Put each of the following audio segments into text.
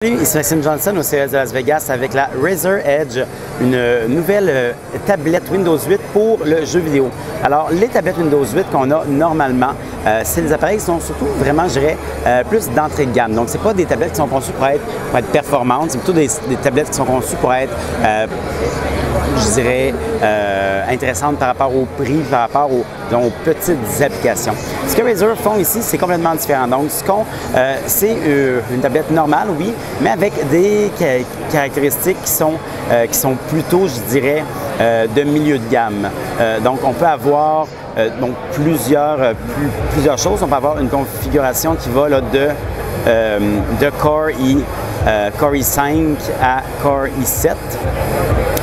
Salut, ici Maxime Johnson au CES de Las Vegas avec la Razer Edge, une nouvelle tablette Windows 8 pour le jeu vidéo. Alors, les tablettes Windows 8 qu'on a normalement, c'est des appareils qui sont surtout vraiment, je dirais, plus d'entrée de gamme. Donc, ce n'est pas des tablettes qui sont conçues pour être performantes, c'est plutôt des tablettes qui sont conçues pour être, je dirais, intéressantes par rapport au prix, par rapport aux petites applications. Ce que Razer font ici, c'est complètement différent. Donc, c'est une tablette normale, oui, mais avec des caractéristiques qui sont plutôt, je dirais, de milieu de gamme. Donc, on peut avoir plusieurs choses. On peut avoir une configuration qui va là, de Core i5 à Core i7.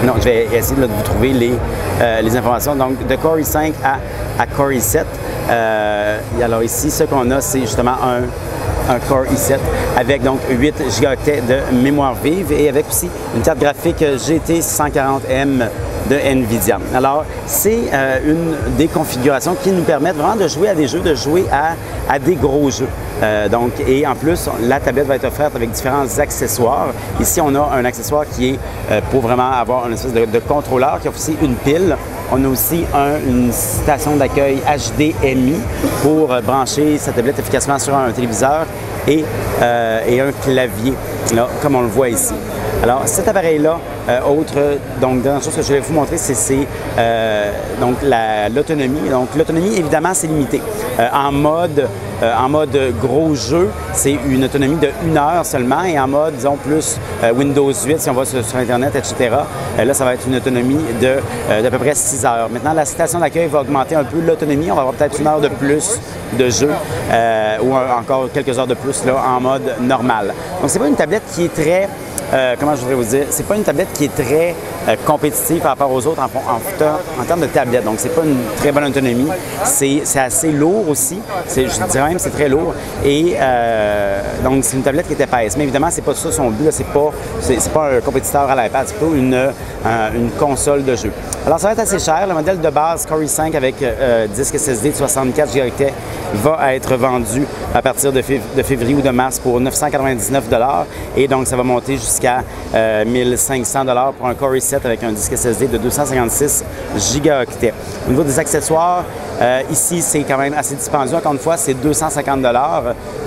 Non, je vais essayer de vous trouver les informations. Donc, de Core i5 à Core i7. Alors ici, ce qu'on a, c'est justement un Core i7 avec donc 8 gigaoctets de mémoire vive et avec aussi une carte graphique GT 140M de NVIDIA. Alors, c'est une des configurations qui nous permettent vraiment de jouer à des jeux, de jouer à des gros jeux. Et en plus, la tablette va être offerte avec différents accessoires. Ici, on a un accessoire qui est pour vraiment avoir une espèce de contrôleur qui offre aussi une pile. On a aussi une station d'accueil HDMI pour brancher sa tablette efficacement sur un téléviseur et un clavier, là, comme on le voit ici. Alors, cet appareil-là, dernière chose que je vais vous montrer, c'est l'autonomie. Donc, l'autonomie, évidemment, c'est limité. En mode gros jeu, c'est une autonomie de 1 heure seulement et en mode, disons, plus Windows 8, si on va sur Internet, etc., là, ça va être une autonomie d'à peu près 6 heures. Maintenant, la station d'accueil va augmenter un peu l'autonomie. On va avoir peut-être 1 heure de plus de jeu ou encore quelques heures de plus là, en mode normal. Donc, c'est pas une tablette qui est très... comment je voudrais vous dire, c'est pas une tablette qui est très compétitive par rapport aux autres en termes de tablette. Donc, c'est pas une très bonne autonomie. C'est assez lourd aussi. Je dirais même que c'est très lourd. Et donc, c'est une tablette qui est épaisse. Mais évidemment, c'est pas ça son but. C'est pas un compétiteur à l'iPad. C'est plutôt une console de jeu. Alors, ça va être assez cher. Le modèle de base Core i5 avec disque SSD de 64 Go va être vendu à partir de février ou de mars pour 999 $. Et donc, ça va monter jusqu'à 1500 $ pour un Core i7 avec un disque SSD de 256 Go. Au niveau des accessoires, ici, c'est quand même assez dispendieux. Encore une fois, c'est 250 $.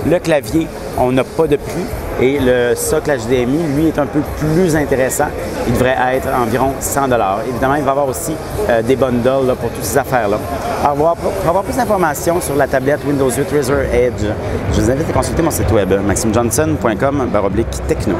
Le clavier, on n'a pas de prix. Et le socle HDMI, lui, est un peu plus intéressant. Il devrait être environ 100 $. Évidemment, il va y avoir aussi des bundles là, pour toutes ces affaires-là. Alors, pour avoir plus d'informations sur la tablette Windows 8 Razer Edge, je vous invite à consulter mon site web maximjohnson.com/techno.